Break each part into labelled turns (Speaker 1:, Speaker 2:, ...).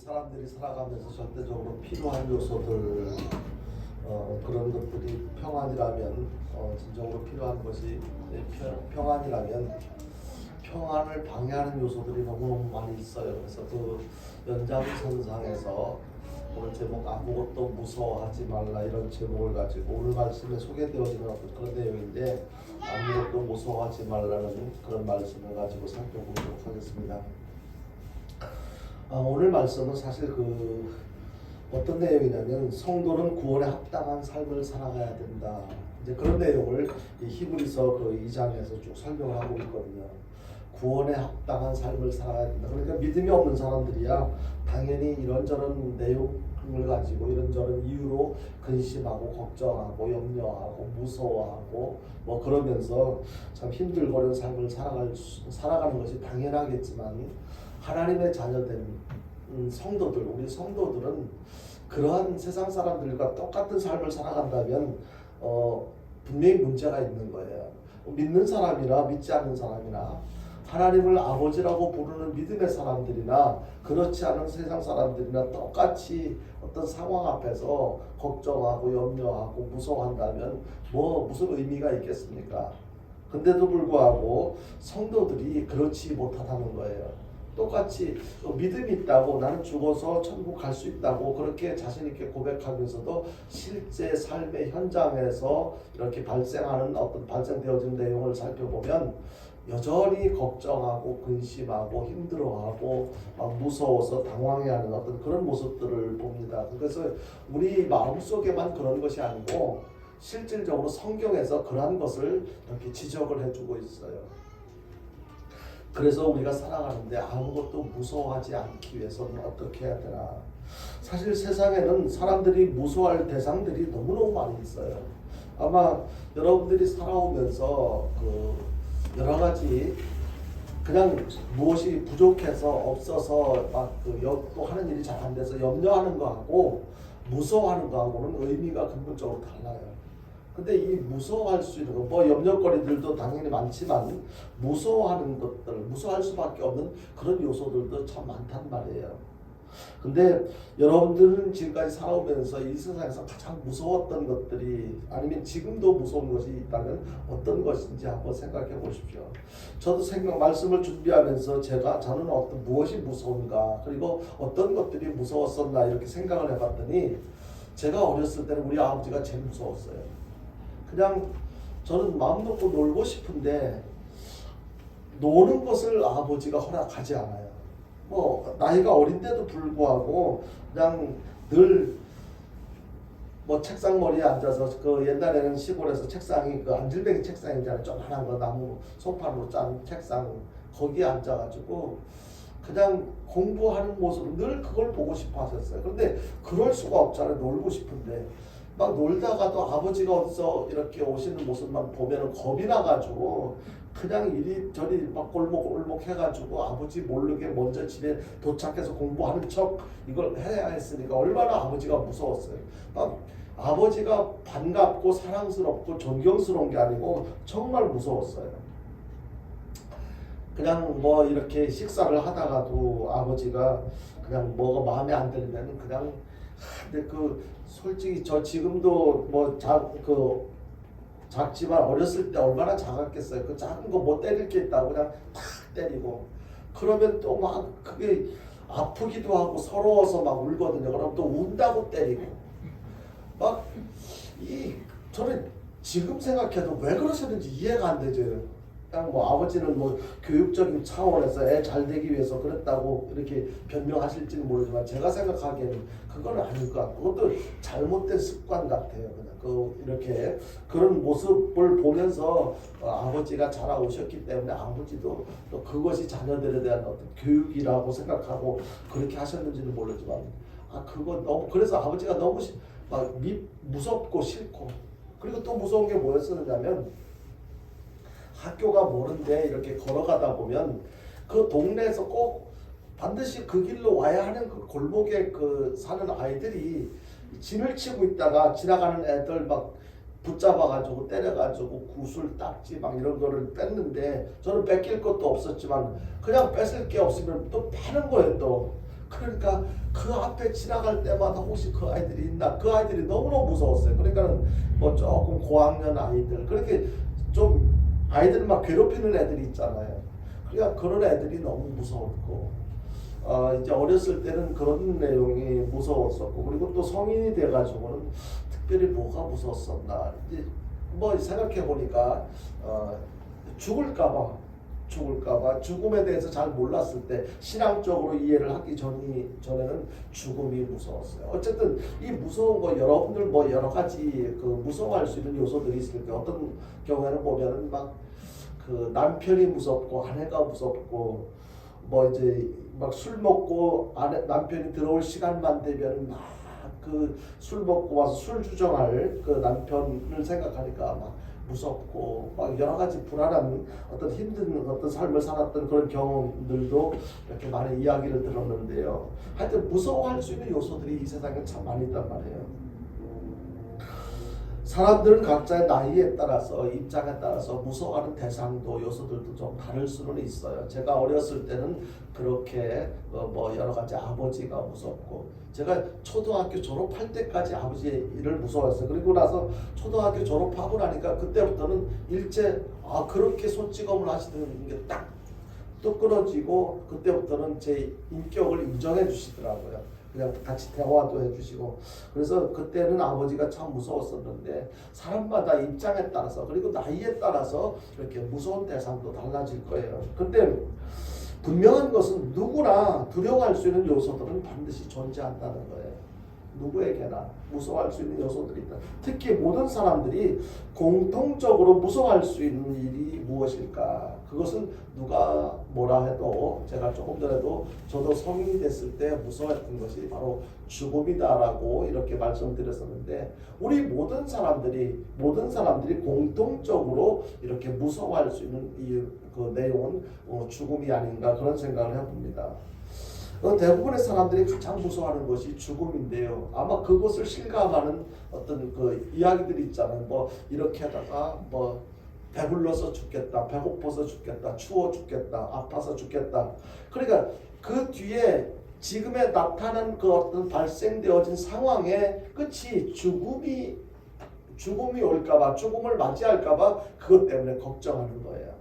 Speaker 1: 사람들이 살아가면서 절대적으로 필요한 요소들 그런 것들이 평안이라면 진정으로 필요한 것이 평안이라면 평안을 방해하는 요소들이 너무너무 많이 있어요. 그래서 그 연장선상에서 오늘 제목 아무것도 무서워하지 말라 이런 제목을 가지고 오늘 말씀에 소개되어지는 어떤 그런 내용인데 아무것도 무서워하지 말라는 그런 말씀을 가지고 살펴보도록 하겠습니다. 오늘 말씀은 사실 어떤 내용이냐면 성도는 구원에 합당한 삶을 살아가야 된다. 이제 그런 내용을 히브리서 2장에서 쭉 설명을 하고 있거든요. 구원에 합당한 삶을 살아가야 된다. 그러니까 믿음이 없는 사람들이야 당연히 이런저런 내용을 가지고 이런저런 이유로 근심하고 걱정하고 염려하고 무서워하고 뭐 그러면서 참 힘들거리는 삶을 살아가는 것이 당연하겠지만 하나님의 자녀된 성도들, 우리 성도들은 그러한 세상 사람들과 똑같은 삶을 살아간다면 분명히 문제가 있는 거예요. 믿는 사람이나 믿지 않는 사람이나 하나님을 아버지라고 부르는 믿음의 사람들이나 그렇지 않은 세상 사람들이나 똑같이 어떤 상황 앞에서 걱정하고 염려하고 무서워한다면 무슨 의미가 있겠습니까? 근데도 불구하고 성도들이 그렇지 못하다는 거예요. 똑같이 믿음이 있다고 나는 죽어서 천국 갈 수 있다고 그렇게 자신 있게 고백하면서도 실제 삶의 현장에서 이렇게 발생되어진 내용을 살펴보면 여전히 걱정하고 근심하고 힘들어하고 무서워서 당황해하는 어떤 그런 모습들을 봅니다. 그래서 우리 마음속에만 그런 것이 아니고 실질적으로 성경에서 그러한 것을 이렇게 지적을 해주고 있어요. 그래서 우리가 살아가는데 아무것도 무서워하지 않기 위해서는 어떻게 해야 되나. 사실 세상에는 사람들이 무서워할 대상들이 너무너무 많이 있어요. 아마 여러분들이 살아오면서 여러 가지 그냥 무엇이 부족해서 없어서 또 하는 일이 잘 안 돼서 염려하는 거하고 무서워하는 거하고는 의미가 근본적으로 달라요. 근데 이 무서워할 수 있는 염려거리들도 당연히 많지만 무서워하는 것들, 무서워할 수밖에 없는 그런 요소들도 참 많단 말이에요. 근데 여러분들은 지금까지 살아오면서 이 세상에서 가장 무서웠던 것들이 아니면 지금도 무서운 것이 있다면 어떤 것인지 한번 생각해 보십시오. 저도 말씀을 준비하면서 저는 무엇이 무서운가 그리고 어떤 것들이 무서웠었나 이렇게 생각을 해봤더니 제가 어렸을 때는 우리 아버지가 제일 무서웠어요. 그냥 저는 마음 놓고 놀고 싶은데 노는 것을 아버지가 허락하지 않아요. 나이가 어린데도 불구하고 그냥 늘 책상 머리에 앉아서 옛날에는 시골에서 책상이 안질뱅이 책상이잖아요. 조그만한 거 나무 소판으로 짠 책상 거기에 앉아가지고 그냥 공부하는 모습 늘 그걸 보고 싶어 하셨어요. 그런데 그럴 수가 없잖아요. 놀고 싶은데 막 놀다가도 아버지가 어디서 이렇게 오시는 모습만 보면 겁이 나가지고 그냥 이리저리 막 골목 해가지고 아버지 모르게 먼저 집에 도착해서 공부하는 척 이걸 해야 했으니까 얼마나 아버지가 무서웠어요. 막 아버지가 반갑고 사랑스럽고 존경스러운 게 아니고 정말 무서웠어요. 그냥 이렇게 식사를 하다가도 아버지가 그냥 뭐가 마음에 안 들면 그냥 근데 솔직히 저 지금도 작지만 어렸을 때 얼마나 작았겠어요. 그 작은 거 못 때릴 게 있다고 그냥 탁 때리고 그러면 또 막 그게 아프기도 하고 서러워서 막 울거든요. 그럼 또 운다고 때리고 저는 지금 생각해도 왜 그러셨는지 이해가 안 되죠. 그냥 아버지는 교육적인 차원에서 애 잘 되기 위해서 그랬다고 이렇게 변명하실지는 모르지만 제가 생각하기에는 그건 아닐 것 같고 그것도 잘못된 습관 같아요. 그냥 이렇게 그런 모습을 보면서 아버지가 자라오셨기 때문에 아버지도 또 그것이 자녀들에 대한 어떤 교육이라고 생각하고 그렇게 하셨는지는 모르지만 그래서 아버지가 너무 무섭고 싫고 그리고 또 무서운 게 뭐였었냐면 학교가 멀은데 이렇게 걸어가다 보면 그 동네에서 꼭 반드시 그 길로 와야 하는 그 골목에 사는 아이들이 진을 치고 있다가 지나가는 애들 막 붙잡아가지고 때려가지고 구슬 딱지 막 이런 거를 뺐는데 저는 뺏길 것도 없었지만 그냥 뺏을 게 없으면 또 패는 거예요. 또 그러니까 그 앞에 지나갈 때마다 혹시 그 아이들이 있나, 그 아이들이 너무너무 무서웠어요. 그러니까는 뭐 조금 고학년 아이들, 그렇게 좀 아이들 막 괴롭히는 애들이 있잖아요. 그러니까 그런 애들이 너무 무서웠고, 이제 어렸을 때는 그런 내용이 무서웠었고, 그리고 또 성인이 돼가지고는 특별히 뭐가 무서웠었나, 이제 뭐 생각해 보니까 죽을까봐 죽음에 대해서 잘 몰랐을 때 신앙적으로 이해를 하기 전에는 죽음이 무서웠어요. 어쨌든 이 무서운 거 여러분들 뭐 여러 가지 그 무서워할 수 있는 요소들이 있으니까 어떤 경우에는 보면은 막 그 남편이 무섭고 아내가 무섭고 뭐 이제 막 술 먹고 남편이 들어올 시간만 되면 막 그 술 먹고 와서 술 주정할 그 남편을 생각하니까 막 무섭고 막 여러 가지 불안한 어떤 힘든 어떤 삶을 살았던 그런 경험들도 이렇게 많은 이야기를 들었는데요. 하여튼 무서워할 수 있는 요소들이 이 세상에 참 많이 있단 말이에요. 사람들은 각자의 나이에 따라서 입장에 따라서 무서워하는 대상도 요소들도 좀 다를 수는 있어요. 제가 어렸을 때는 그렇게 뭐 여러 가지 아버지가 무섭고, 제가 초등학교 졸업할 때까지 아버지의 일을 무서워했어요. 그리고 나서 초등학교 졸업하고 나니까 그때부터는 일제 그렇게 손찌검을 하시는 게 딱 또 끊어지고, 그때부터는 제 인격을 인정해 주시더라고요. 그냥 같이 대화도 해주시고. 그래서 그때는 아버지가 참 무서웠었는데, 사람마다 입장에 따라서 그리고 나이에 따라서 이렇게 무서운 대상도 달라질 거예요. 근데 분명한 것은 누구나 두려워할 수 있는 요소들은 반드시 존재한다는 거예요. 누구에게나 무서워할 수 있는 요소들이 있다. 특히 모든 사람들이 공통적으로 무서워할 수 있는 일이 무엇일까? 그것은 누가 뭐라 해도, 제가 조금 전에도 저도 성인이 됐을 때 무서워했던 것이 바로 죽음이다라고 이렇게 말씀드렸었는데, 우리 모든 사람들이 공통적으로 이렇게 무서워할 수 있는 그 내용은 죽음이 아닌가, 그런 생각을 해봅니다. 대부분의 사람들이 가장 무서워하는 것이 죽음인데요. 아마 그것을 실감하는 어떤 그 이야기들이 있잖아요. 뭐 이렇게 하다가 뭐 배불러서 죽겠다, 배고파서 죽겠다, 추워 죽겠다, 아파서 죽겠다. 그러니까 그 뒤에 지금에 나타난 그 어떤 발생되어진 상황의 끝이 죽음이 올까봐, 죽음을 맞이할까봐 그것 때문에 걱정하는 거예요.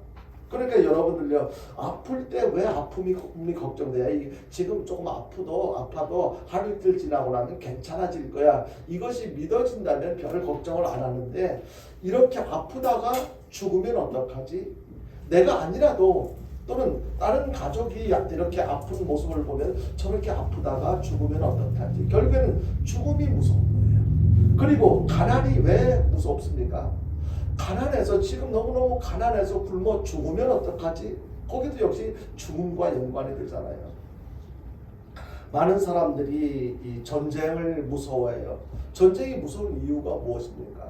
Speaker 1: 그러니까 여러분들요, 아플 때 왜 아픔이 걱정돼요? 지금 조금 아파도 하루 이틀 지나고 나면 괜찮아질 거야. 이것이 믿어진다면 별 걱정을 안 하는데, 이렇게 아프다가 죽으면 어떡하지? 내가 아니라도 또는 다른 가족이 이렇게 아픈 모습을 보면 저렇게 아프다가 죽으면 어떡하지? 결국에는 죽음이 무서운 거예요. 그리고 가난이 왜 무섭습니까? 가난해서, 지금 너무너무 가난해서 굶어 죽으면 어떡하지? 거기도 역시 죽음과 연관이 되잖아요. 많은 사람들이 이 전쟁을 무서워해요. 전쟁이 무서운 이유가 무엇입니까?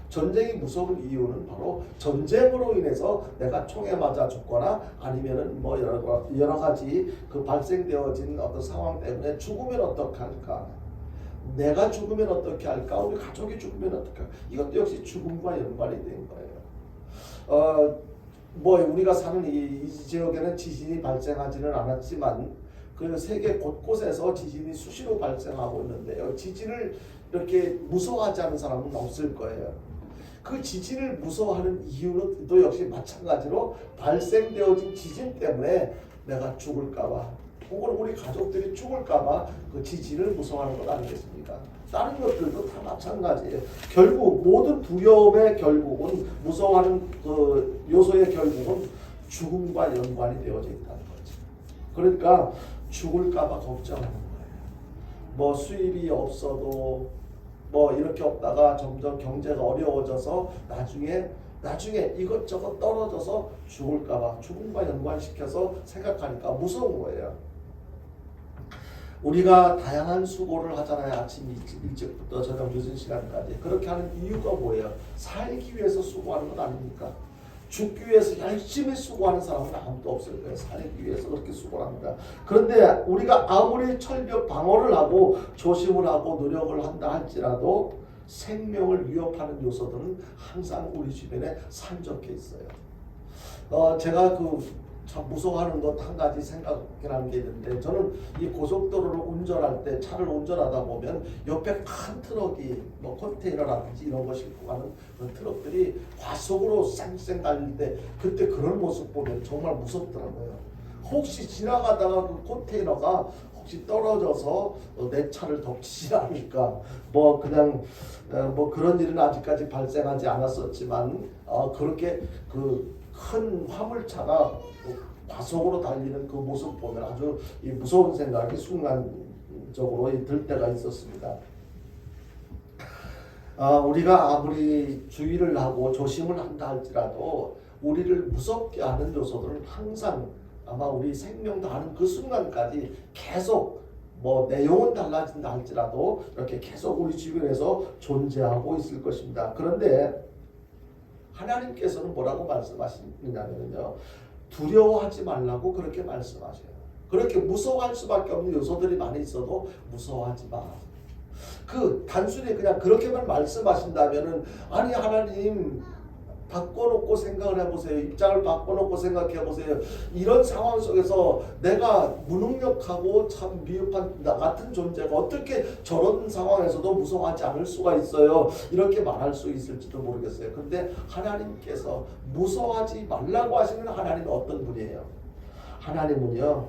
Speaker 1: 전쟁이 무서운 이유는 바로 전쟁으로 인해서 내가 총에 맞아 죽거나 아니면은 뭐 여러 가지 그 발생되어진 어떤 상황 때문에 죽으면 어떡할까? 내가 죽으면 어떻게 할까? 우리 가족이 죽으면 어떻게 할까? 이것도 역시 죽음과 연관이 된 거예요. 뭐 우리가 사는 이 지역에는 지진이 발생하지는 않았지만 그 세계 곳곳에서 지진이 수시로 발생하고 있는데요. 지진을 이렇게 무서워하지 않는 사람은 없을 거예요. 그 지진을 무서워하는 이유는 또 역시 마찬가지로 발생되어진 지진 때문에 내가 죽을까봐, 혹은 우리 가족들이 죽을까봐 그 지진을 무서워하는 것 아니겠습니까? 다른 것들도 다 마찬가지예요. 결국 모든 두려움의 결국은, 무서워하는 그 요소의 결국은 죽음과 연관이 되어져 있다는 거죠. 그러니까 죽을까봐 걱정하는 거예요. 뭐 수입이 없어도 뭐 이렇게 없다가 점점 경제가 어려워져서 나중에 이것저것 떨어져서 죽을까봐, 죽음과 연관시켜서 생각하니까 무서운 거예요. 우리가 다양한 수고를 하잖아요. 아침 일찍부터 저녁 늦은 시간까지. 그렇게 하는 이유가 뭐예요? 살기 위해서 수고하는 건 아닙니까? 죽기 위해서 열심히 수고하는 사람은 아무도 없을 거예요. 살기 위해서 그렇게 수고를 합니다. 그런데 우리가 아무리 철벽 방어를 하고 조심을 하고 노력을 한다 할지라도 생명을 위협하는 요소들은 항상 우리 주변에 산적해 있어요. 제가 참 무서워하는 것 한 가지 생각해라는 게 있는데, 저는 이 고속도로를 운전할 때 차를 운전하다 보면 옆에 큰 트럭이 뭐 컨테이너라든지 이런 거 싣고 가는 그런 트럭들이 과속으로 쌩쌩 달릴 때 그때 그런 모습 보면 정말 무섭더라고요. 혹시 지나가다가 그 컨테이너가 혹시 떨어져서 내 차를 덮치지 않을까, 뭐 그냥 뭐 그런 일은 아직까지 발생하지 않았었지만 그렇게 그 큰 화물차가 과속으로 달리는 그 모습 보면 아주 무서운 생각이 순간적으로 들 때가 있었습니다. 우리가 아무리 주의를 하고 조심을 한다 할지라도 우리를 무섭게 하는 요소들은 항상 아마 우리 생명도 하는 그 순간까지 계속, 뭐 내용은 달라진다 할지라도 이렇게 계속 우리 주변에서 존재하고 있을 것입니다. 그런데 하나님께서는 뭐라고 말씀하시느냐면요, 두려워하지 말라고 그렇게 말씀하셔요. 그렇게 무서워할 수밖에 없는 요소들이 많이 있어도 무서워하지 마. 그 단순히 그냥 그렇게만 말씀하신다면은, 아니 하나님 바꿔놓고 생각을 해보세요. 입장을 바꿔놓고 생각해보세요. 이런 상황 속에서 내가 무능력하고 참 미흡한 나 같은 존재가 어떻게 저런 상황에서도 무서워하지 않을 수가 있어요. 이렇게 말할 수 있을지도 모르겠어요. 근데 하나님께서 무서워하지 말라고 하시는 하나님은 어떤 분이에요? 하나님은요,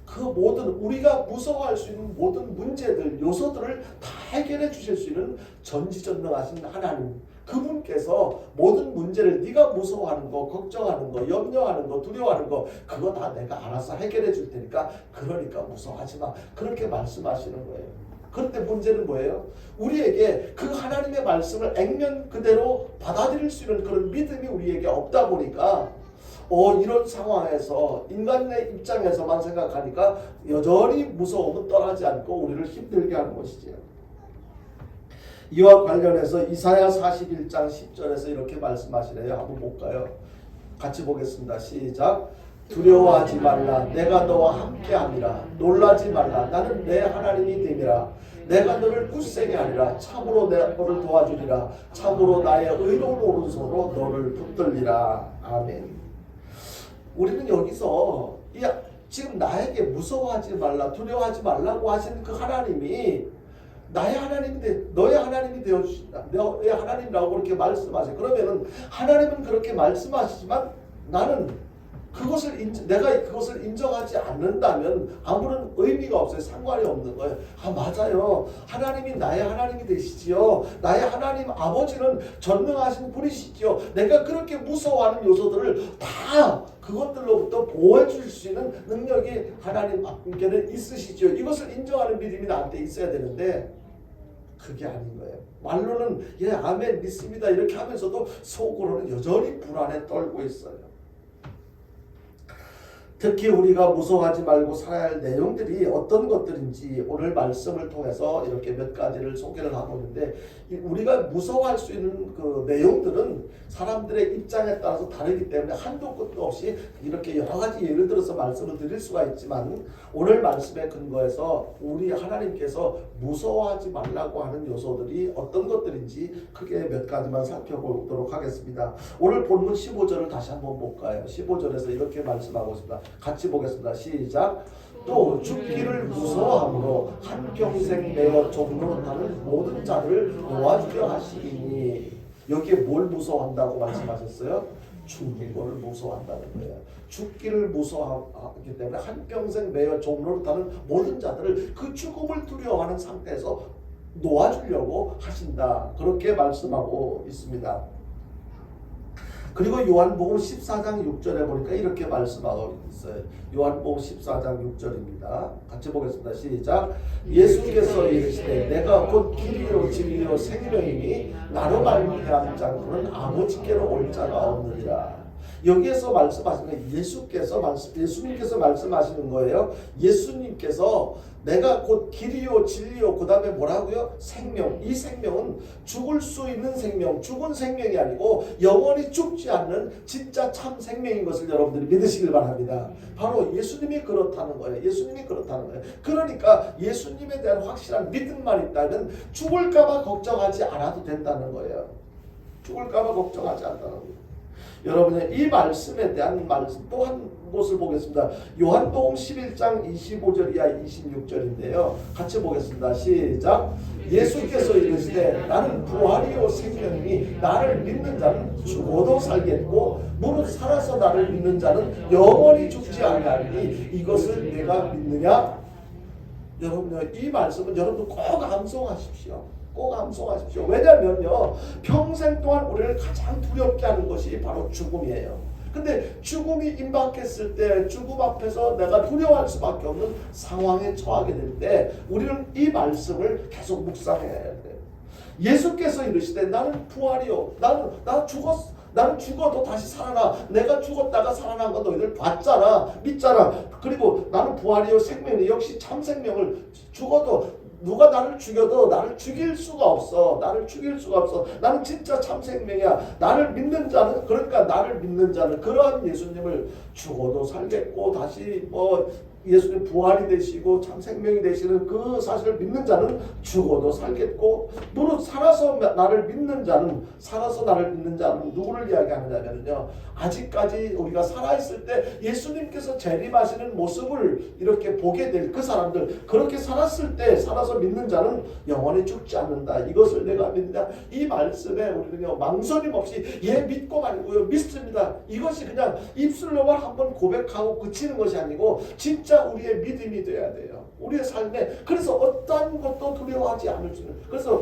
Speaker 1: 그 모든 우리가 무서워할 수 있는 모든 문제들, 요소들을 다 해결해 주실 수 있는 전지전능하신 하나님, 그분께서 모든 문제를 네가 무서워하는 거, 걱정하는 거, 염려하는 거, 두려워하는 거 그거 다 내가 알아서 해결해 줄 테니까 그러니까 무서워하지 마, 그렇게 말씀하시는 거예요. 그런데 문제는 뭐예요? 우리에게 그 하나님의 말씀을 액면 그대로 받아들일 수 있는 그런 믿음이 우리에게 없다 보니까 이런 상황에서 인간의 입장에서만 생각하니까 여전히 무서움은 떠나지 않고 우리를 힘들게 하는 것이지요. 이와 관련해서 이사야 41장 10절에서 이렇게 말씀하시네요. 한번 볼까요? 같이 보겠습니다. 시작. 두려워하지 말라. 내가 너와 함께함이라. 놀라지 말라. 나는 내 하나님이 됨이라. 내가 너를 굳세게 하리라. 참으로 내가 너를 도와주리라. 참으로 나의 의로운 오른손으로 너를 붙들리라. 아멘. 우리는 여기서 지금 나에게 무서워하지 말라, 두려워하지 말라고 하신 그 하나님이 나의 하나님인데 너의 하나님이 되어주신다. 너의 하나님이라고 그렇게 말씀하세요. 그러면은 하나님은 그렇게 말씀하시지만 나는 내가 그것을 인정하지 않는다면 아무런 의미가 없어요. 상관이 없는 거예요. 맞아요. 하나님이 나의 하나님이 되시지요. 나의 하나님 아버지는 전능하신 분이시지요. 내가 그렇게 무서워하는 요소들을 다 그것들로부터 보호해 주실 수 있는 능력이 하나님께는 있으시지요. 이것을 인정하는 믿음이 나한테 있어야 되는데 그게 아닌 거예요. 말로는 아멘 믿습니다 이렇게 하면서도 속으로는 여전히 불안에 떨고 있어요. 특히 우리가 무서워하지 말고 살아야 할 내용들이 어떤 것들인지 오늘 말씀을 통해서 이렇게 몇 가지를 소개를 하고 있는데, 우리가 무서워할 수 있는 그 내용들은 사람들의 입장에 따라서 다르기 때문에 한도 끝도 없이 이렇게 여러 가지 예를 들어서 말씀을 드릴 수가 있지만, 오늘 말씀에 근거해서 우리 하나님께서 무서워하지 말라고 하는 요소들이 어떤 것들인지 크게 몇 가지만 살펴보도록 하겠습니다. 오늘 본문 15절을 다시 한번 볼까요? 15절에서 이렇게 말씀하고 있습니다. 같이 보겠습니다. 시작. 또 죽기를 무서워함으로 한평생 매어 종로하는 모든 자를 도와주려 하시니. 여기에 뭘 무서워한다고 말씀하셨어요? 죽는 걸 무서워한다는 거예요. 죽기를 무서워하기 때문에 한평생 매어 종로하는 모든 자들을 그 죽음을 두려워하는 상태에서 놓아주려고 하신다. 그렇게 말씀하고 있습니다. 그리고 요한복음 14장 6절에 보니까 이렇게 말씀하고 있어요. 요한복음 14장 6절입니다. 같이 보겠습니다. 시작. 예수께서 이르시되 내가 곧 길이요 진리요 생명이니 나로 말미암지 않고는 아버지께로 올 자가 없느니라. 여기에서 말씀하시는 게 예수님께서 말씀하시는 거예요. 예수님께서 내가 곧 길이요 진리요 그 다음에 뭐라고요? 생명. 이 생명은 죽을 수 있는 생명, 죽은 생명이 아니고 영원히 죽지 않는 진짜 참 생명인 것을 여러분들이 믿으시길 바랍니다. 바로 예수님이 그렇다는 거예요. 예수님이 그렇다는 거예요. 그러니까 예수님에 대한 확실한 믿음만 있다면 죽을까 봐 걱정하지 않아도 된다는 거예요. 죽을까 봐 걱정하지 않다는 거예요. 여러분의 이 말씀에 대한 말씀 또 한 곳을 보겠습니다. 요한복음 11장 25절 이하 26절인데요. 같이 보겠습니다. 시작. 예수께서 이르시되 나는 부활이요 생명이니 나를 믿는 자는 죽어도 살겠고 무릇 살아서 나를 믿는 자는 영원히 죽지 아니하리니 이것을 내가 믿느냐? 여러분요, 이 말씀은 여러분도 꼭 암송하십시오. 꼭 암송하십시오. 왜냐면요, 평생 동안 우리를 가장 두렵게 하는 것이 바로 죽음이에요. 근데 죽음이 임박했을 때 죽음 앞에서 내가 두려워할 수밖에 없는 상황에 처하게 될 때 우리는 이 말씀을 계속 묵상해야 돼요. 예수께서 이르시되 나는 부활이요. 나는 죽어도 다시 살아나. 내가 죽었다가 살아난 거 너희들 봤잖아. 믿잖아. 그리고 나는 부활이요 생명이 역시 참 생명을 죽어도 누가 나를 죽여도 나를 죽일 수가 없어. 나를 죽일 수가 없어. 나는 진짜 참 생명이야. 나를 믿는 자는, 그러니까 나를 믿는 자는 그러한 예수님을 죽어도 살겠고 다시 예수님 부활이 되시고 참 생명이 되시는 그 사실을 믿는 자는 죽어도 살겠고 무릇 살아서 나를 믿는 자는 누구를 이야기하느냐면요, 아직까지 우리가 살아있을 때 예수님께서 재림하시는 모습을 이렇게 보게 될 그 사람들, 그렇게 살았을 때 살아서 믿는 자는 영원히 죽지 않는다. 이것을 내가 믿는다. 이 말씀에 우리는요 망설임 없이 믿고 말고요 믿습니다. 이것이 그냥 입술로만 한번 고백하고 그치는 것이 아니고 진짜 우리의 믿음이 돼야 돼요. 우리의 삶에. 그래서 어떠한 것도 두려워하지 않을 수 있는, 그래서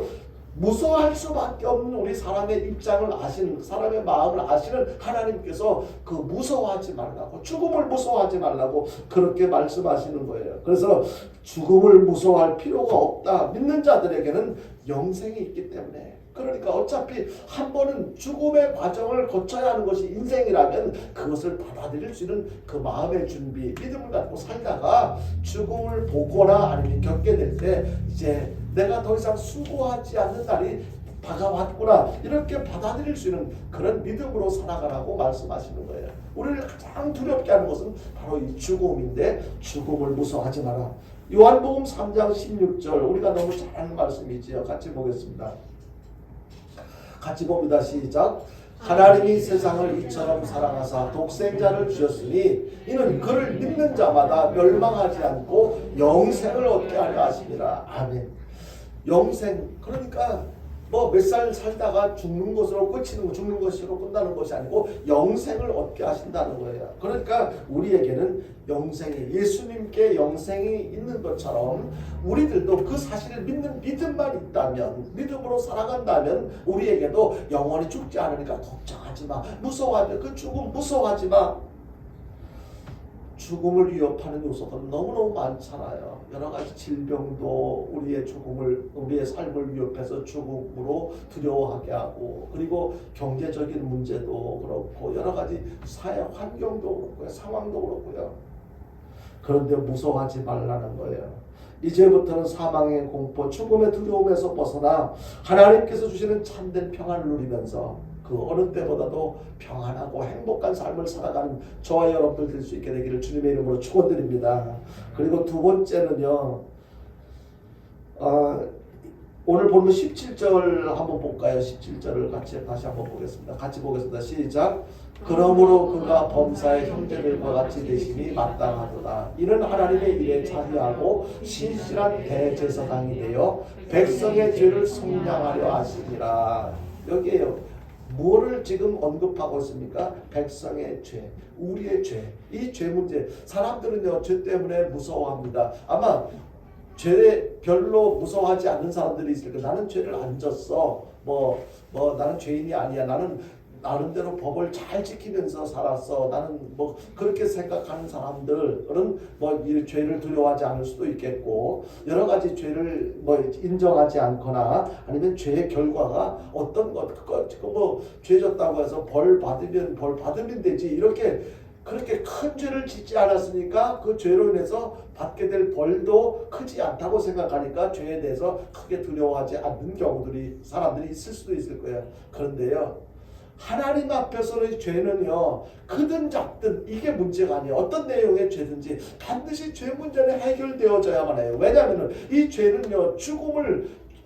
Speaker 1: 무서워할 수밖에 없는 우리 사람의 입장을 아시는, 사람의 마음을 아시는 하나님께서 그 무서워하지 말라고, 죽음을 무서워하지 말라고 그렇게 말씀하시는 거예요. 그래서 죽음을 무서워할 필요가 없다. 믿는 자들에게는 영생이 있기 때문에. 그러니까 어차피 한 번은 죽음의 과정을 거쳐야 하는 것이 인생이라면 그것을 받아들일 수 있는 그 마음의 준비, 믿음을 갖고 살다가 죽음을 보거나 아니면 겪게 될 때 이제 내가 더 이상 수고하지 않는 날이 다가왔구나, 이렇게 받아들일 수 있는 그런 믿음으로 살아가라고 말씀하시는 거예요. 우리를 가장 두렵게 하는 것은 바로 이 죽음인데 죽음을 무서워하지 마라. 요한복음 3장 16절 우리가 너무 잘 아는 말씀이지요. 같이 보겠습니다. 같이 봅니다. 시작. 하나님이 세상을 이처럼 사랑하사 독생자를 주셨으니 이는 그를 믿는 자마다 멸망하지 않고 영생을 얻게 하려 하심이라. 아멘. 영생, 그러니까 몇 살 살다가 죽는 것으로 죽는 것으로 끝나는 것이 아니고 영생을 얻게 하신다는 거예요. 그러니까 우리에게는 영생이, 예수님께 영생이 있는 것처럼 우리들도 그 사실을 믿는 믿음만 있다면, 믿음으로 살아간다면 우리에게도 영원히 죽지 않으니까 걱정하지 마, 무서워하지 마, 그 죽음 무서워하지 마. 죽음을 위협하는 요소들은 너무너무 많잖아요. 여러 가지 질병도 우리의 삶을 위협해서 죽음으로 두려워하게 하고, 그리고 경제적인 문제도 그렇고 여러 가지 사회 환경도 그렇고요, 상황도 그렇고요. 그런데 무서워하지 말라는 거예요. 이제부터는 사망의 공포, 죽음의 두려움에서 벗어나 하나님께서 주시는 참된 평안을 누리면서 그 어느 때보다도 평안하고 행복한 삶을 살아가는 저와 여러분들 될 수 있게 되기를 주님의 이름으로 축원드립니다. 그리고 두 번째는요, 오늘 보면 17절 한번 볼까요? 17절을 다시 한번 보겠습니다. 같이 보겠습니다. 시작. 그러므로 그가 범사의 형제들과 같이 되심이 마땅하도다. 이는 하나님의 일에 자비하고 신실한 대제사장이 되어 백성의 죄를 속량하려 하시니라. 여기에요. 뭐를 지금 언급하고 있습니까? 백성의 죄, 우리의 죄, 이 죄 문제. 사람들은요, 죄 때문에 무서워합니다. 아마 죄 별로 무서워하지 않는 사람들이 있을 거예요. 나는 죄를 안 졌어. 나는 죄인이 아니야. 나는 나름대로 법을 잘 지키면서 살았어. 나는 그렇게 생각하는 사람들은 이 죄를 두려워하지 않을 수도 있겠고, 여러 가지 죄를 인정하지 않거나 아니면 죄의 결과가 어떤 죄 졌다고 해서 벌 받으면 되지, 이렇게 그렇게 큰 죄를 짓지 않았으니까 그 죄로 인해서 받게 될 벌도 크지 않다고 생각하니까 죄에 대해서 크게 두려워하지 않는 사람들이 있을 수도 있을 거예요. 그런데요, 하나님 앞에서의 죄는요, 크든 작든 이게 문제가 아니에요. 어떤 내용의 죄든지 반드시 죄 문제는 해결되어져야만 해요. 왜냐하면 이 죄는요,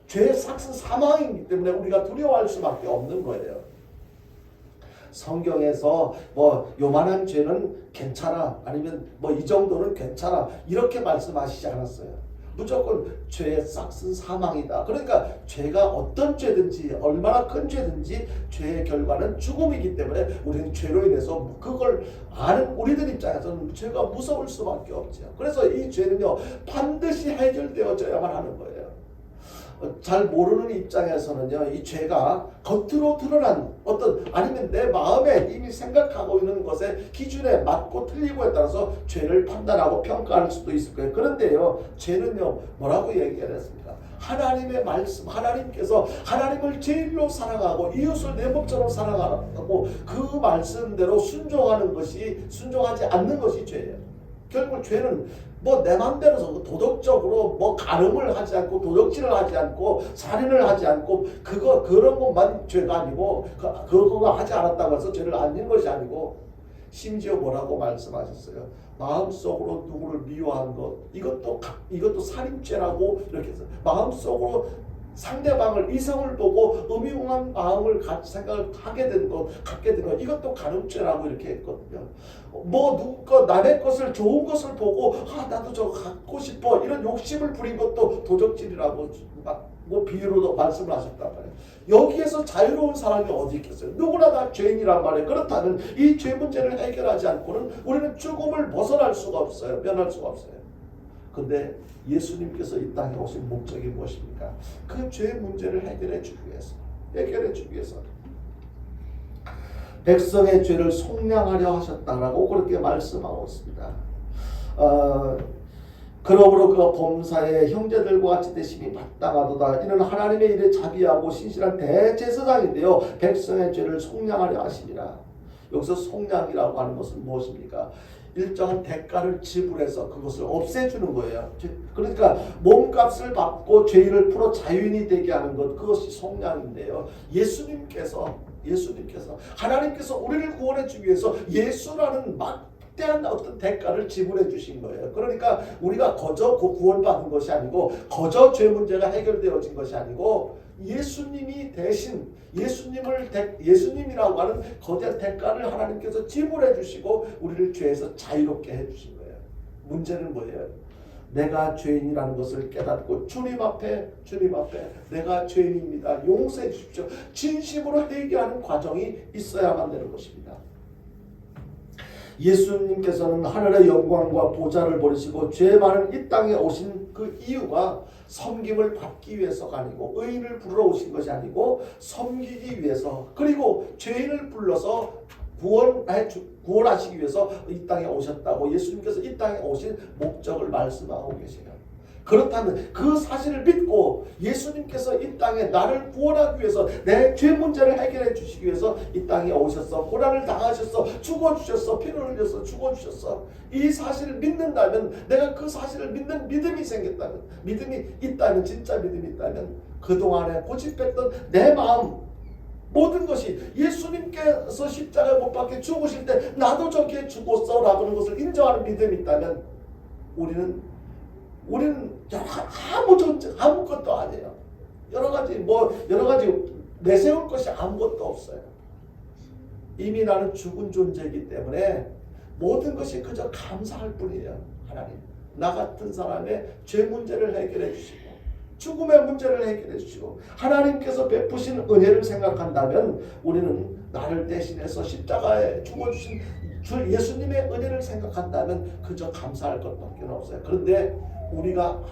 Speaker 1: 죄의 삭슨 사망이기 때문에 우리가 두려워할 수밖에 없는 거예요. 성경에서 뭐 요만한 죄는 괜찮아, 아니면 뭐 이 정도는 괜찮아, 이렇게 말씀하시지 않았어요. 무조건 죄의 싹은 사망이다. 그러니까 죄가 어떤 죄든지 얼마나 큰 죄든지 죄의 결과는 죽음이기 때문에 우리는 죄로 인해서 그걸 아는 우리들 입장에서는 죄가 무서울 수밖에 없죠. 그래서 이 죄는요 반드시 해결되어져야만 하는 거예요. 잘 모르는 입장에서는요 이 죄가 겉으로 드러난 어떤, 아니면 내 마음에 이미 생각하고 있는 것의 기준에 맞고 틀리고에 따라서 죄를 판단하고 평가할 수도 있을 거예요. 그런데요 죄는요 뭐라고 얘기를 했습니까? 하나님의 말씀, 하나님께서 하나님을 제일로 사랑하고 이웃을 내 몸처럼 사랑하고 그 말씀대로 순종하지 않는 것이 죄예요. 결국 죄는 뭐 내 맘대로 도덕적으로 뭐 가늠을 하지 않고 도적질을 하지 않고 살인을 하지 않고 그런 것만 죄가 아니고 그거 하지 않았다고 해서 죄를 안 지은 것이 아니고, 심지어 뭐라고 말씀하셨어요? 마음속으로 누구를 미워한 것, 이것도 살인죄라고 이렇게 해서 마음속으로 상대방을, 이성을 보고 음흉한 마음을 생각을 갖게 된 것, 이것도 간음죄라고 이렇게 했거든요. 뭐 누가 남의 것을, 좋은 것을 보고 나도 저거 갖고 싶어, 이런 욕심을 부린 것도 도적질이라고 뭐 비유로도 말씀을 하셨단 말이에요. 여기에서 자유로운 사람이 어디 있겠어요? 누구나 다 죄인이란 말이에요. 그렇다면 이 죄 문제를 해결하지 않고는 우리는 죽음을 벗어날 수가 없어요. 면할 수가 없어요. 근데 예수님께서 이 땅에 오신 목적이 무엇입니까? 그 죄 문제를 해결해 주기 위해서 백성의 죄를 속량하려 하셨다라고 그렇게 말씀하고 있습니다. 그러므로 그 범사의 형제들과 같이 되심이 마땅하도다. 이는 하나님의 일에 자비하고 신실한 대제사장인데요 백성의 죄를 속량하려 하시니라. 여기서 속량이라고 하는 것은 무엇입니까? 일정한 대가를 지불해서 그것을 없애주는 거예요. 그러니까 몸값을 받고 죄인을 풀어 자유인이 되게 하는 것, 그것이 속량인데요. 예수님께서 하나님께서 우리를 구원해 주기 위해서 예수라는 막대한 어떤 대가를 지불해 주신 거예요. 그러니까 우리가 거저 구원받은 것이 아니고, 거저 죄 문제가 해결되어진 것이 아니고, 예수님이 대신 예수님이라고 하는 거대한 대가를 하나님께서 지불해 주시고 우리를 죄에서 자유롭게 해 주신 거예요. 문제는 뭐예요? 내가 죄인이라는 것을 깨닫고 주님 앞에 내가 죄인입니다, 용서해 주십시오, 진심으로 회개하는 과정이 있어야만 되는 것입니다. 예수님께서는 하늘의 영광과 보좌를 버리시고 죄 많은 이 땅에 오신 그 이유가 섬김을 받기 위해서가 아니고, 의인을 부르러 오신 것이 아니고 섬기기 위해서, 그리고 죄인을 불러서 구원하시기 위해서 이 땅에 오셨다고 예수님께서 이 땅에 오신 목적을 말씀하고 계세요. 그렇다면 그 사실을 믿고 예수님께서 이 땅에 나를 구원하기 위해서, 내 죄 문제를 해결해 주시기 위해서 이 땅에 오셨어, 고난을 당하셨어, 죽어주셨어, 피를 흘려서 죽어주셨어, 이 사실을 믿는다면, 내가 그 사실을 믿는 믿음이 생겼다면, 믿음이 있다면, 진짜 믿음이 있다면, 그동안에 고집했던 내 마음 모든 것이 예수님께서 십자가에 못 박혀 죽으실 때 나도 저기에 죽었어 라는 것을 인정하는 믿음이 있다면, 우리는 아무것도 아니에요. 여러 가지 내세울 것이 아무것도 없어요. 이미 나는 죽은 존재이기 때문에 모든 것이 그저 감사할 뿐이에요. 하나님, 나 같은 사람의 죄 문제를 해결해 주시고, 죽음의 문제를 해결해 주시고, 하나님께서 베푸신 은혜를 생각한다면, 우리는 나를 대신해서 십자가에 죽어주신 주 예수님의 은혜를 생각한다면 그저 감사할 것밖에 없어요. 그런데 우리가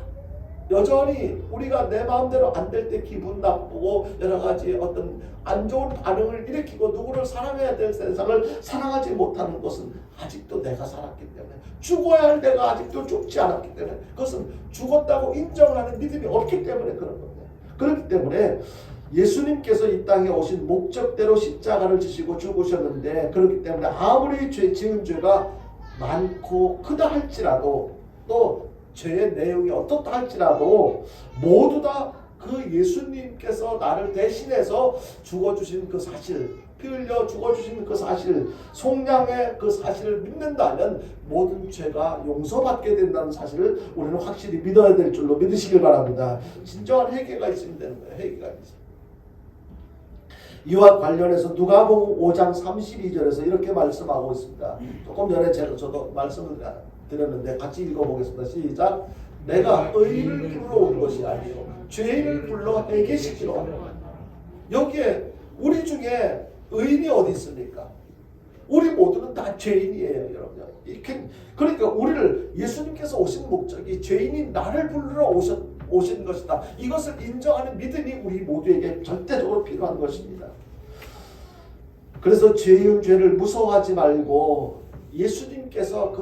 Speaker 1: 여전히 내 마음대로 안 될 때 기분 나쁘고 여러 가지 어떤 안 좋은 반응을 일으키고 누구를 사랑해야 될 세상을 사랑하지 못하는 것은 아직도 내가 살았기 때문에, 죽어야 할 내가 아직도 죽지 않았기 때문에, 그것은 죽었다고 인정하는 믿음이 없기 때문에 그런 겁니다. 그렇기 때문에 예수님께서 이 땅에 오신 목적대로 십자가를 지시고 죽으셨는데, 그렇기 때문에 아무리 지은 죄가 많고 크다 할지라도, 또 죄의 내용이 어떻다 할지라도 모두 다 그 예수님께서 나를 대신해서 죽어주신 그 사실, 피 흘려 죽어주신 그 사실, 속량의 그 사실을 믿는다면 모든 죄가 용서받게 된다는 사실을 우리는 확실히 믿어야 될 줄로 믿으시길 바랍니다. 진정한 회개가 있으면 되는 거예요. 회개가 있어요. 이와 관련해서 누가복음 5장 32절에서 이렇게 말씀하고 있습니다. 조금 전에 저도 말씀을 드렸는데 같이 읽어보겠습니다. 시작. 내가 의인을 부르러 온 것이 아니요 죄인을 불러 회개시키러 왔노라. 여기에 우리 중에 의인이 어디 있습니까? 우리 모두는 다 죄인이에요, 여러분. 그러니까 우리를 예수님께서 오신 목적이 죄인인 나를 부르러 오신 것이다. 이것을 인정하는 믿음이 우리 모두에게 절대적으로 필요한 것입니다. 그래서 죄를 무서워하지 말고 예수님께서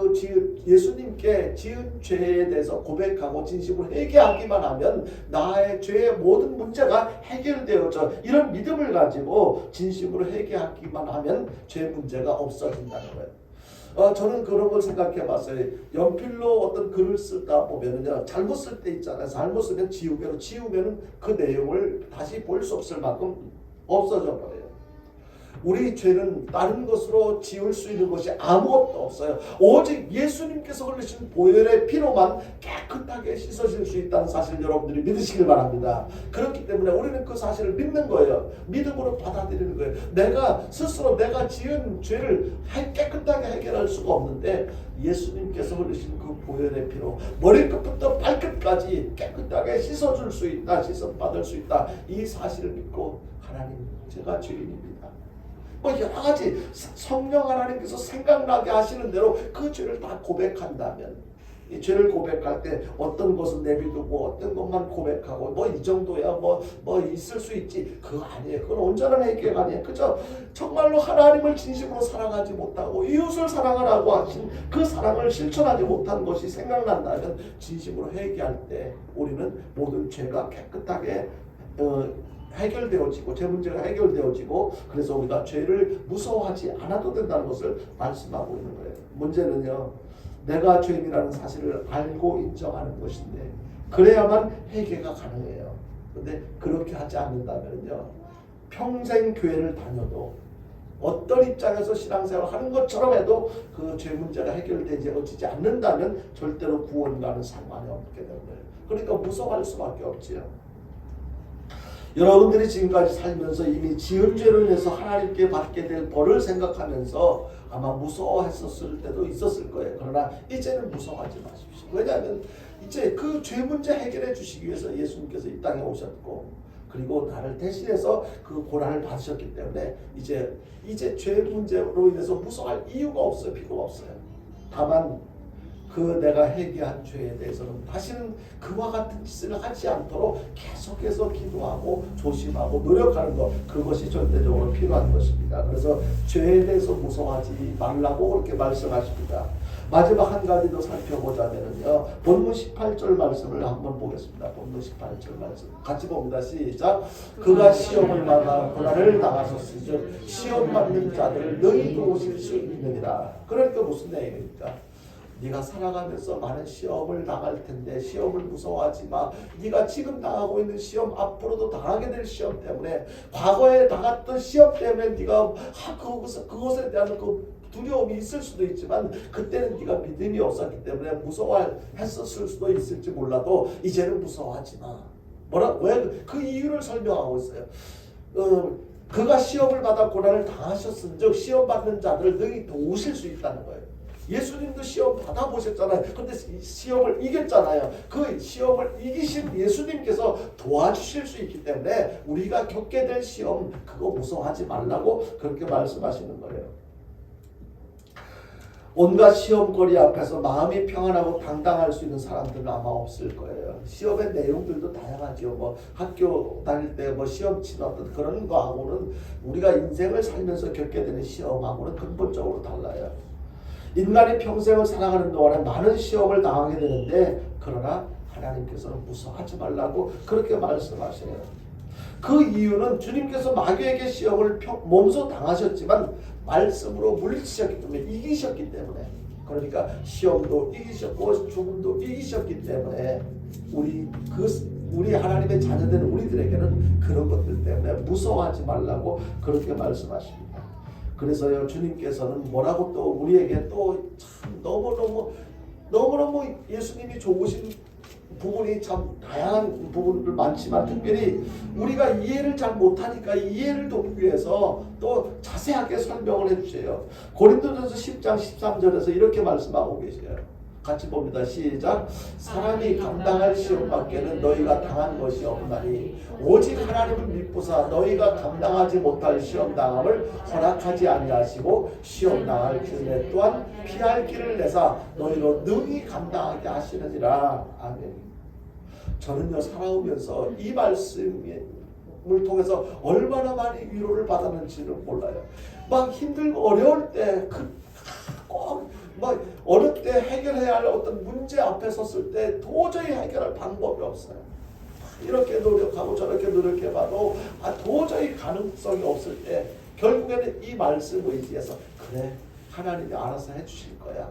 Speaker 1: 예수님께 지은 죄에 대해서 고백하고 진심으로 회개하기만 하면 나의 죄의 모든 문제가 해결되어져 이런 믿음을 가지고 진심으로 회개하기만 하면 죄 문제가 없어진다는 거예요. 저는 그런 걸 생각해 봤어요. 연필로 어떤 글을 쓰다 보면은요, 잘못 쓸 때 있잖아요. 잘못 쓰면 지우면은 그 내용을 다시 볼 수 없을 만큼 없어져 버려요. 우리 죄는 다른 것으로 지울 수 있는 것이 아무것도 없어요. 오직 예수님께서 흘리신 보혈의 피로만 깨끗하게 씻어질 수 있다는 사실 여러분들이 믿으시길 바랍니다. 그렇기 때문에 우리는 그 사실을 믿는 거예요. 믿음으로 받아들이는 거예요. 내가 스스로 내가 지은 죄를 깨끗하게 해결할 수가 없는데 예수님께서 흘리신 그 보혈의 피로 머리끝부터 발끝까지 깨끗하게 씻어줄 수 있다, 씻어받을 수 있다, 이 사실을 믿고 하나님, 제가 죄인입니다, 여러 가지 성령 하나님께서 생각나게 하시는 대로 그 죄를 다 고백한다면, 이 죄를 고백할 때 어떤 것은 내비두고 어떤 것만 고백하고 이 정도야 있을 수 있지, 그거 아니에요. 그건 온전한 회개가 아니에요. 그저 정말로 하나님을 진심으로 사랑하지 못하고 이웃을 사랑하라고 하신 그 사랑을 실천하지 못한 것이 생각난다면 진심으로 회개할 때 우리는 모든 죄가 깨끗하게 해결되어지고 죄 문제가 해결되어지고, 그래서 우리가 죄를 무서워하지 않아도 된다는 것을 말씀하고 있는 거예요. 문제는요, 내가 죄인이라는 사실을 알고 인정하는 것인데 그래야만 회개가 가능해요. 그런데 그렇게 하지 않는다면요, 평생 교회를 다녀도 어떤 입장에서 신앙생활을 하는 것처럼 해도 그 죄 문제가 해결되지 않는다면 절대로 구원과는 상관이 없게 되는 거예요. 그러니까 무서워할 수밖에 없지요. 여러분들이 지금까지 살면서 이미 지은 죄로 인해서 하나님께 받게 될 벌을 생각하면서 아마 무서워했었을 때도 있었을 거예요. 그러나 이제는 무서워하지 마십시오. 왜냐하면 이제 그 죄 문제 해결해 주시기 위해서 예수님께서 이 땅에 오셨고, 그리고 나를 대신해서 그 고난을 받으셨기 때문에 이제 죄 문제로 인해서 무서워할 이유가 없어요. 필요가 없어요. 다만 그 내가 회개한 죄에 대해서는 다시는 그와 같은 짓을 하지 않도록 계속해서 기도하고 조심하고 노력하는 것, 그것이 절대적으로 필요한 것입니다. 그래서 죄에 대해서 무서워하지 말라고 그렇게 말씀하십니다. 마지막 한 가지 더 살펴보자면요, 본문 18절 말씀을 한번 보겠습니다. 본문 18절 말씀 같이 봅니다. 시작. 그가 시험을 받아 고난을 당하셨으니 즉 시험 받는 자들을 너희 도우실 수 있느니라. 그러니까 무슨 내용입니까? 네가 살아가면서 많은 시험을 당할 텐데 시험을 무서워하지 마. 네가 지금 당하고 있는 시험, 앞으로도 당하게 될 시험 때문에, 과거에 당했던 시험 때문에 네가 그것에 대한 그 두려움이 있을 수도 있지만 그때는 네가 믿음이 없었기 때문에 무서워했었을 수도 있을지 몰라도 이제는 무서워하지 마. 왜? 그 이유를 설명하고 있어요. 그가 시험을 받아 고난을 당하셨은즉 시험 받는 자들을 능히 도우실 수 있다는 거예요. 예수님도 시험 받아보셨잖아요. 근데 시험을 이겼잖아요. 그 시험을 이기신 예수님께서 도와주실 수 있기 때문에 우리가 겪게 될 시험, 그거 무서워하지 말라고 그렇게 말씀하시는 거예요. 온갖 시험거리 앞에서 마음이 평안하고 당당할 수 있는 사람들은 아마 없을 거예요. 시험의 내용들도 다양하죠. 학교 다닐 때 시험 치는 어떤 그런 거하고는, 우리가 인생을 살면서 겪게 되는 시험하고는 근본적으로 달라요. 인간이 평생을 살아가는 동안에 많은 시험을 당하게 되는데, 그러나 하나님께서는 무서워하지 말라고 그렇게 말씀하셔요. 그 이유는 주님께서 마귀에게 시험을 몸소 당하셨지만 말씀으로 물리치셨기 때문에, 이기셨기 때문에, 그러니까 시험도 이기셨고 죽음도 이기셨기 때문에 우리 하나님의 자녀된 우리들에게는 그런 것들 때문에 무서워하지 말라고 그렇게 말씀하십니다. 그래서요, 주님께서는 뭐라고 또 우리에게 또 참 너무너무 예수님이 좋으신 부분이 참 다양한 부분들 많지만 특별히 우리가 이해를 잘 못하니까 이해를 돕기 위해서 또 자세하게 설명을 해주세요. 고린도전서 10장 13절에서 이렇게 말씀하고 계세요. 같이 봅니다. 시작. 사람이 감당할 시험 밖에는 너희가 당한 것이 없나니 오직 하나님을 믿고사 너희가 감당하지 못할 시험 당함을 허락하지 아니하시고 시험 당할 기회 또한 피할 길을 내사 너희로 능히 감당하게 하시느니라. 아멘. 저는요 살아오면서 이 말씀을 통해서 얼마나 많이 위로를 받았는지는 몰라요. 막 힘들고 어려울 때 꼭 막 어느 때 해결해야 할 어떤 문제 앞에 섰을 때 도저히 해결할 방법이 없어요. 이렇게 노력하고 저렇게 노력해봐도 도저히 가능성이 없을 때 결국에는 이 말씀 의지해서 그래 하나님이 알아서 해주실 거야.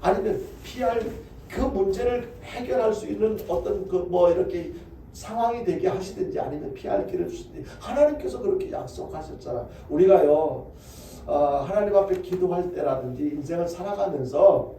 Speaker 1: 아니면 피할 그 문제를 해결할 수 있는 어떤 그 뭐 이렇게 상황이 되게 하시든지 아니면 피할 길을 주시든지 하나님께서 그렇게 약속하셨잖아. 우리가요 하나님 앞에 기도할 때라든지 인생을 살아가면서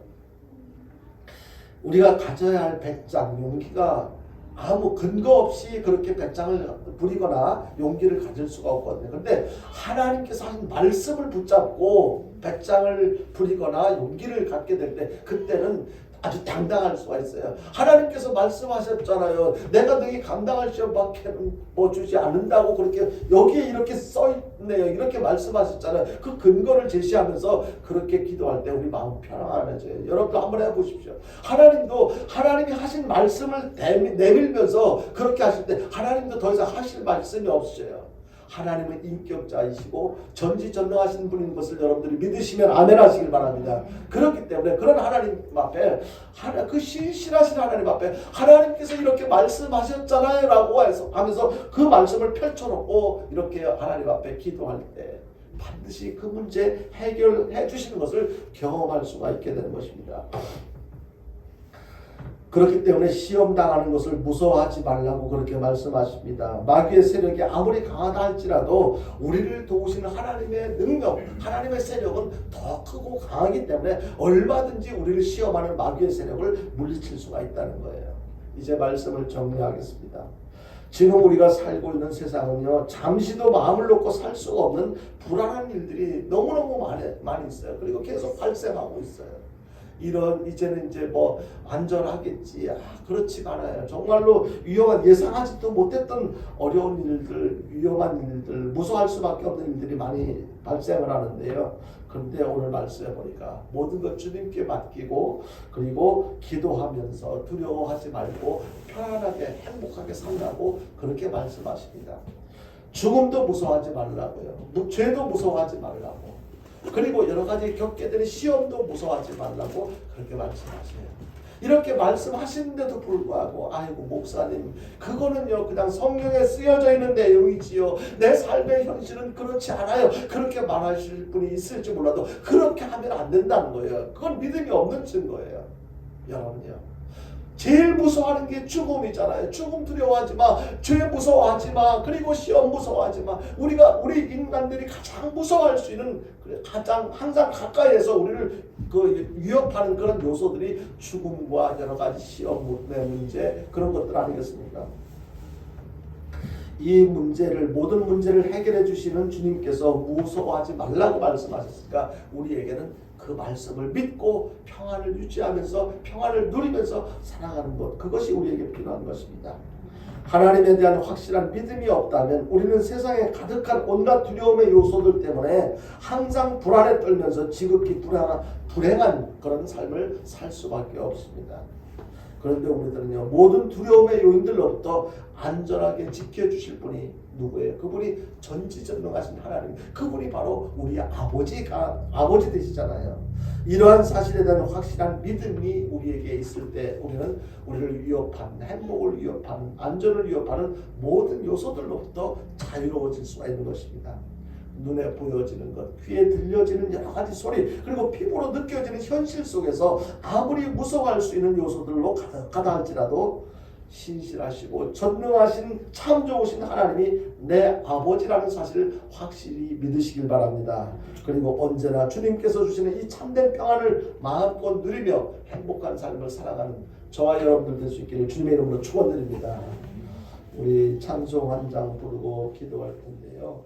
Speaker 1: 우리가 가져야 할 배짱, 용기가 아무 근거 없이 그렇게 배짱을 부리거나 용기를 가질 수가 없거든요. 그런데 하나님께서 하신 말씀을 붙잡고 배짱을 부리거나 용기를 갖게 될 때 그때는 아주 당당할 수가 있어요. 하나님께서 말씀하셨잖아요. 내가 너희 감당할 시험밖에는 뭐 주지 않는다고 그렇게 여기에 이렇게 써있네요. 이렇게 말씀하셨잖아요. 그 근거를 제시하면서 그렇게 기도할 때 우리 마음 편안해져요. 여러분도 한번 해보십시오. 하나님도 하나님이 하신 말씀을 내밀면서 그렇게 하실 때 하나님도 더 이상 하실 말씀이 없으셔요. 하나님은 인격자이시고 전지전능하신 분인 것을 여러분들이 믿으시면 아멘 하시길 바랍니다. 그렇기 때문에 그런 하나님 앞에 그 신실하신 하나님 앞에 하나님께서 이렇게 말씀하셨잖아요 라고 하면서 그 말씀을 펼쳐놓고 이렇게 하나님 앞에 기도할 때 반드시 그 문제 해결해 주시는 것을 경험할 수가 있게 되는 것입니다. 그렇기 때문에 시험 당하는 것을 무서워하지 말라고 그렇게 말씀하십니다. 마귀의 세력이 아무리 강하다 할지라도 우리를 도우시는 하나님의 능력, 하나님의 세력은 더 크고 강하기 때문에 얼마든지 우리를 시험하는 마귀의 세력을 물리칠 수가 있다는 거예요. 이제 말씀을 정리하겠습니다. 지금 우리가 살고 있는 세상은요 잠시도 마음을 놓고 살 수가 없는 불안한 일들이 너무너무 많이 있어요. 그리고 계속 발생하고 있어요. 이제는 이제 뭐 안전하겠지. 그렇지 않아요. 정말로 위험한 예상하지도 못했던 어려운 일들, 위험한 일들, 무서워할 수밖에 없는 일들이 많이 발생을 하는데요. 그런데 오늘 말씀해 보니까 모든 것 주님께 맡기고 그리고 기도하면서 두려워하지 말고 편안하게 행복하게 살라고 그렇게 말씀하십니다. 죽음도 무서워하지 말라고요. 죄도 무서워하지 말라고. 그리고 여러 가지 겪게 되는 시험도 무서워하지 말라고 그렇게 말씀하세요. 이렇게 말씀하시는데도 불구하고 아이고 목사님 그거는요 그냥 성경에 쓰여져 있는 내용이지요. 내 삶의 현실은 그렇지 않아요. 그렇게 말하실 분이 있을지 몰라도 그렇게 하면 안 된다는 거예요. 그건 믿음이 없는 증거예요. 여러분요. 제일 무서워하는 게 죽음이잖아요. 죽음 두려워하지 마. 죄 무서워하지 마. 그리고 시험 무서워하지 마. 우리 인간들이 가장 무서워할 수 있는 가장 항상 가까이에서 우리를 위협하는 그런 요소들이 죽음과 여러 가지 시험의 문제 그런 것들 아니겠습니까? 이 모든 문제를 해결해 주시는 주님께서 무서워하지 말라고 말씀하셨으니까 우리에게는 그 말씀을 믿고 평안을 유지하면서 평안을 누리면서 살아가는 것 그것이 우리에게 필요한 것입니다. 하나님에 대한 확실한 믿음이 없다면 우리는 세상에 가득한 온갖 두려움의 요소들 때문에 항상 불안에 떨면서 지극히 불행한 그런 삶을 살 수밖에 없습니다. 그런데 우리들은요 모든 두려움의 요인들로부터 안전하게 지켜주실 분이 누구예요? 그분이 전지전능하신 하나님, 그분이 바로 우리 아버지 되시잖아요. 이러한 사실에 대한 확실한 믿음이 우리에게 있을 때 우리는 우리를 위협한 행복을 위협하는 안전을 위협하는 모든 요소들로부터 자유로워질 수가 있는 것입니다. 눈에 보여지는 것, 귀에 들려지는 여러 가지 소리, 그리고 피부로 느껴지는 현실 속에서 아무리 무서워할 수 있는 요소들로 가득하다 할지라도 신실하시고 전능하신 참 좋으신 하나님이 내 아버지라는 사실을 확실히 믿으시길 바랍니다. 그리고 언제나 주님께서 주시는 이 참된 평안을 마음껏 누리며 행복한 삶을 살아가는 저와 여러분들 될 수 있기를 주님의 이름으로 축원드립니다. 우리 찬송 한 장 부르고 기도할 텐데요.